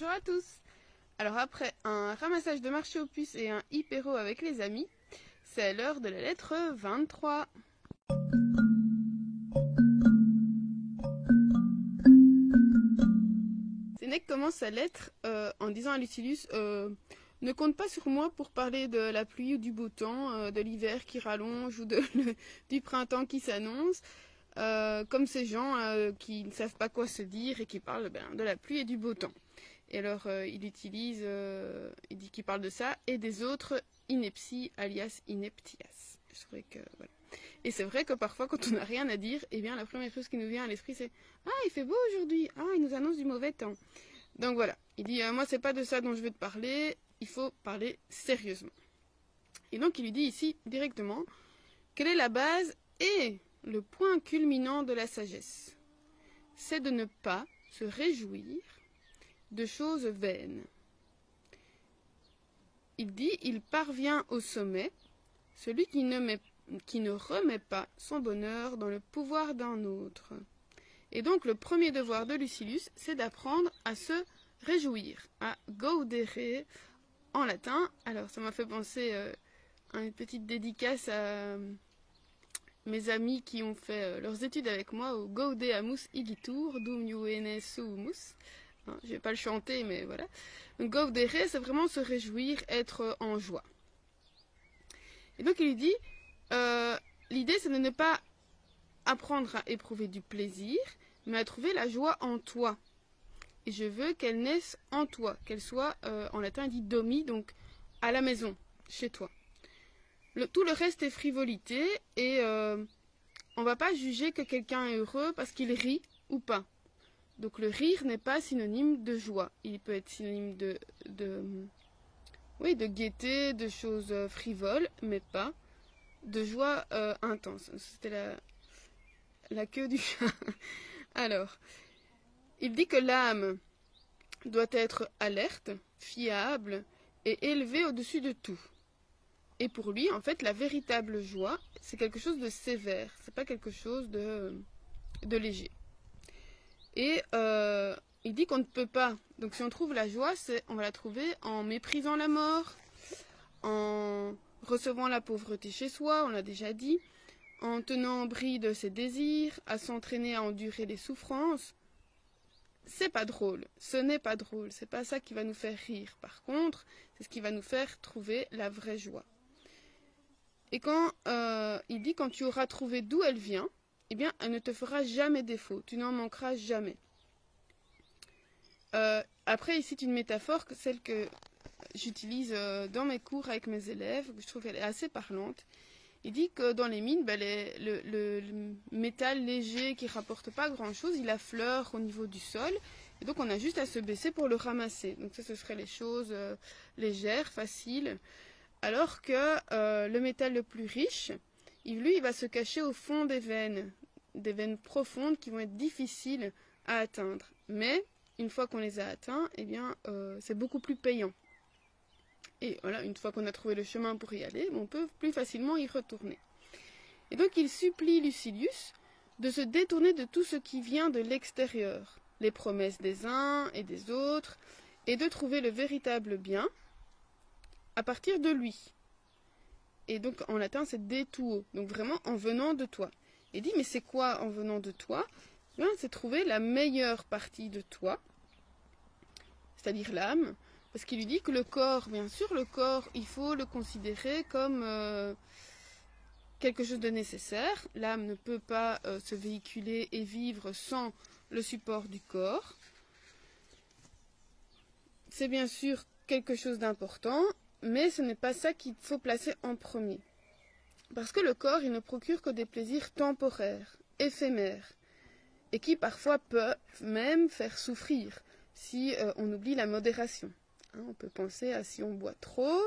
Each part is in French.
Bonjour à tous. Alors après un ramassage de marché aux puces et un hypéro avec les amis, c'est l'heure de la lettre 23. Sénèque commence sa lettre en disant à Lucilius ne compte pas sur moi pour parler de la pluie ou du beau temps, de l'hiver qui rallonge ou du printemps qui s'annonce, comme ces gens qui ne savent pas quoi se dire et qui parlent de la pluie et du beau temps. Et alors il dit qu'il parle de ça et des autres inepties alias ineptias. Je trouvais que voilà. Et c'est vrai que parfois quand on n'a rien à dire, eh bien la première chose qui nous vient à l'esprit c'est ah il fait beau aujourd'hui, ah il nous annonce du mauvais temps. Donc voilà, il dit moi c'est pas de ça dont je veux te parler, il faut parler sérieusement. Et donc il lui dit ici directement quelle est la base et le point culminant de la sagesse. C'est de ne pas se réjouir de choses vaines. Il dit il parvient au sommet celui qui ne remet pas son bonheur dans le pouvoir d'un autre. Et donc le premier devoir de Lucilius, c'est d'apprendre à se réjouir, à gaudere en latin. Alors ça m'a fait penser à une petite dédicace à mes amis qui ont fait leurs études avec moi au Gaudeamus igitur, dum iuene sumus. Je ne vais pas le chanter, mais voilà. Donc gaudere, c'est vraiment se réjouir, être en joie. Et donc il lui dit, l'idée c'est de ne pas apprendre à éprouver du plaisir, mais à trouver la joie en toi. Et je veux qu'elle naisse en toi, qu'elle soit, en latin il dit domi, donc à la maison, chez toi. Tout le reste est frivolité et on ne va pas juger que quelqu'un est heureux parce qu'il rit ou pas. Donc le rire n'est pas synonyme de joie. Il peut être synonyme de gaieté, de choses frivoles, mais pas de joie intense. C'était la queue du chat. Alors, il dit que l'âme doit être alerte, fiable et élevée au-dessus de tout. Et pour lui, en fait, la véritable joie, c'est quelque chose de sévère. C'est pas quelque chose de léger. Et il dit qu'on ne peut pas. Donc si on trouve la joie, on va la trouver en méprisant la mort, en recevant la pauvreté chez soi, on l'a déjà dit, en tenant en bride ses désirs, à s'entraîner à endurer les souffrances. C'est pas drôle, ce n'est pas drôle, c'est pas ça qui va nous faire rire. Par contre, c'est ce qui va nous faire trouver la vraie joie. Et quand il dit quand tu auras trouvé d'où elle vient, eh bien, elle ne te fera jamais défaut, tu n'en manqueras jamais. Après, il cite une métaphore, celle que j'utilise dans mes cours avec mes élèves, que je trouve qu'elle est assez parlante. Il dit que dans les mines, le métal léger qui ne rapporte pas grand-chose, il affleure au niveau du sol, et donc on a juste à se baisser pour le ramasser. Donc ça, ce seraient les choses légères, faciles. Alors que le métal le plus riche, lui, il va se cacher au fond des veines profondes qui vont être difficiles à atteindre. Mais, une fois qu'on les a atteints, eh bien, c'est beaucoup plus payant. Et voilà, une fois qu'on a trouvé le chemin pour y aller, on peut plus facilement y retourner. Et donc, il supplie Lucilius de se détourner de tout ce qui vient de l'extérieur, les promesses des uns et des autres, et de trouver le véritable bien à partir de lui. Et donc, en latin, c'est de tuo, donc vraiment en venant de toi. Il dit, mais c'est quoi en venant de toi? C'est trouver la meilleure partie de toi, c'est-à-dire l'âme, parce qu'il lui dit que le corps, bien sûr, le corps, il faut le considérer comme quelque chose de nécessaire. L'âme ne peut pas se véhiculer et vivre sans le support du corps. C'est bien sûr quelque chose d'important, mais ce n'est pas ça qu'il faut placer en premier. Parce que le corps, il ne procure que des plaisirs temporaires, éphémères, et qui parfois peuvent même faire souffrir si on oublie la modération. On peut penser à si on boit trop,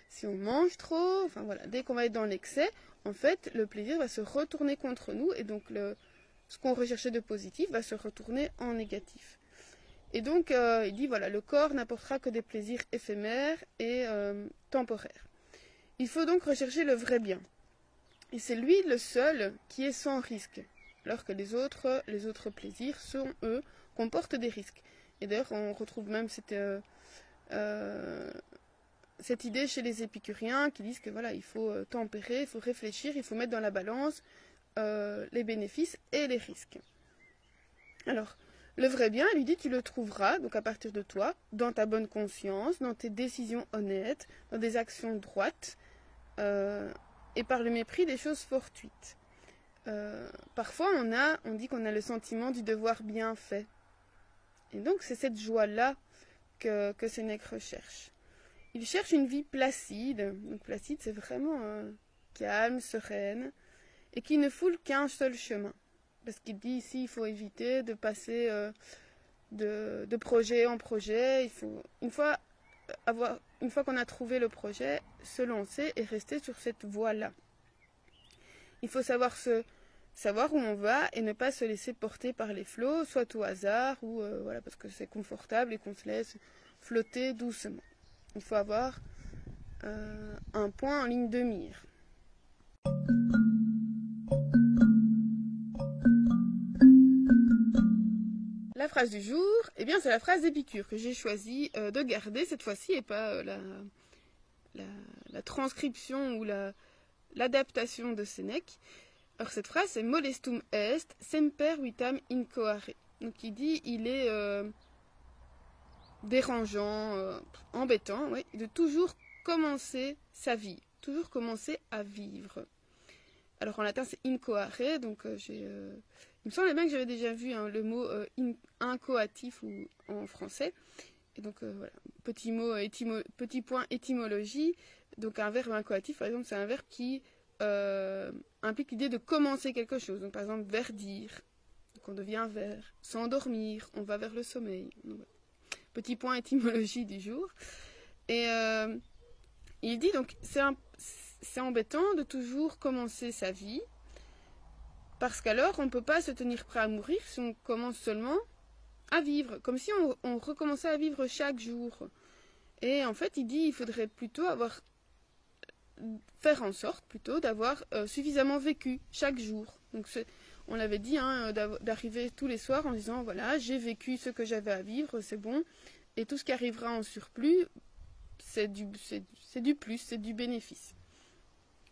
si on mange trop, enfin voilà, dès qu'on va être dans l'excès, en fait, le plaisir va se retourner contre nous, et donc ce qu'on recherchait de positif va se retourner en négatif. Et donc, il dit, voilà, le corps n'apportera que des plaisirs éphémères et temporaires. Il faut donc rechercher le vrai bien. Et c'est lui le seul qui est sans risque, alors que les autres plaisirs sont, eux, comportent des risques. Et d'ailleurs, on retrouve même cette idée chez les épicuriens qui disent que voilà, il faut tempérer, il faut réfléchir, il faut mettre dans la balance les bénéfices et les risques. Alors, le vrai bien, il lui dit, tu le trouveras, donc à partir de toi, dans ta bonne conscience, dans tes décisions honnêtes, dans des actions droites, et par le mépris des choses fortuites. Parfois, on dit qu'on a le sentiment du devoir bien fait. Et donc, c'est cette joie-là que Sénèque recherche. Il cherche une vie placide. Donc, placide, c'est vraiment calme, sereine, et qui ne foule qu'un seul chemin. Parce qu'il dit ici, il faut éviter de passer de projet en projet. Il faut, une fois qu'on a trouvé le projet, se lancer et rester sur cette voie-là. Il faut savoir où on va et ne pas se laisser porter par les flots, soit au hasard ou voilà, parce que c'est confortable et qu'on se laisse flotter doucement. Il faut avoir un point en ligne de mire. La phrase du jour, eh bien c'est la phrase d'Épicure que j'ai choisi de garder cette fois-ci et pas la transcription ou l'adaptation de Sénèque. Alors cette phrase c'est molestum est semper vitam incoare. Donc il dit il est dérangeant, embêtant, oui, de toujours commencer sa vie, toujours commencer à vivre. Alors en latin c'est incoare, donc il me semble bien que j'avais déjà vu le mot incoatif ou en français. Et donc voilà, petit point étymologie. Donc un verbe incoatif, par exemple, c'est un verbe qui implique l'idée de commencer quelque chose. Donc par exemple verdir, donc on devient vert, s'endormir, on va vers le sommeil. Donc, voilà. Petit point étymologie du jour. Et il dit donc c'est embêtant de toujours commencer sa vie. Parce qu'alors, on ne peut pas se tenir prêt à mourir si on commence seulement à vivre. Comme si on recommençait à vivre chaque jour. Et en fait, il dit qu'il faudrait plutôt faire en sorte plutôt d'avoir suffisamment vécu chaque jour. Donc on l'avait dit, d'arriver tous les soirs en disant, voilà, j'ai vécu ce que j'avais à vivre, c'est bon. Et tout ce qui arrivera en surplus, c'est du plus, c'est du bénéfice.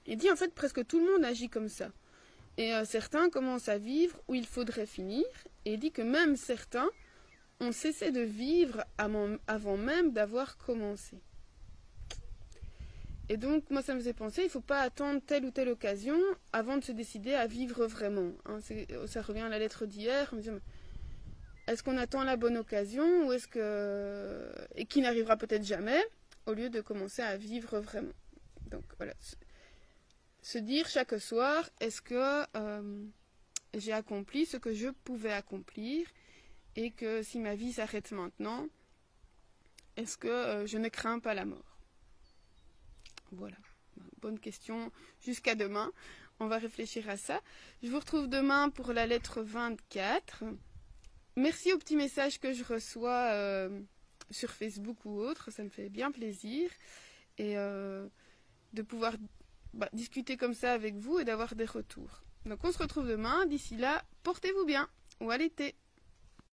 Il dit en fait, presque tout le monde agit comme ça. Et certains commencent à vivre où il faudrait finir. Et il dit que même certains ont cessé de vivre avant même d'avoir commencé. Et donc, moi, ça me faisait penser, il ne faut pas attendre telle ou telle occasion avant de se décider à vivre vraiment. Ça revient à la lettre d'hier. On me dit, est-ce qu'on attend la bonne occasion ou et qui n'arrivera peut-être jamais, au lieu de commencer à vivre vraiment. Donc, voilà. Se dire chaque soir, est-ce que j'ai accompli ce que je pouvais accomplir et que si ma vie s'arrête maintenant, est-ce que je ne crains pas la mort? Voilà, bonne question. Jusqu'à demain, on va réfléchir à ça. Je vous retrouve demain pour la lettre 24. Merci aux petits messages que je reçois sur Facebook ou autre, ça me fait bien plaisir. Et de pouvoir discuter comme ça avec vous et d'avoir des retours. Donc on se retrouve demain. D'ici là, portez-vous bien ou à l'été.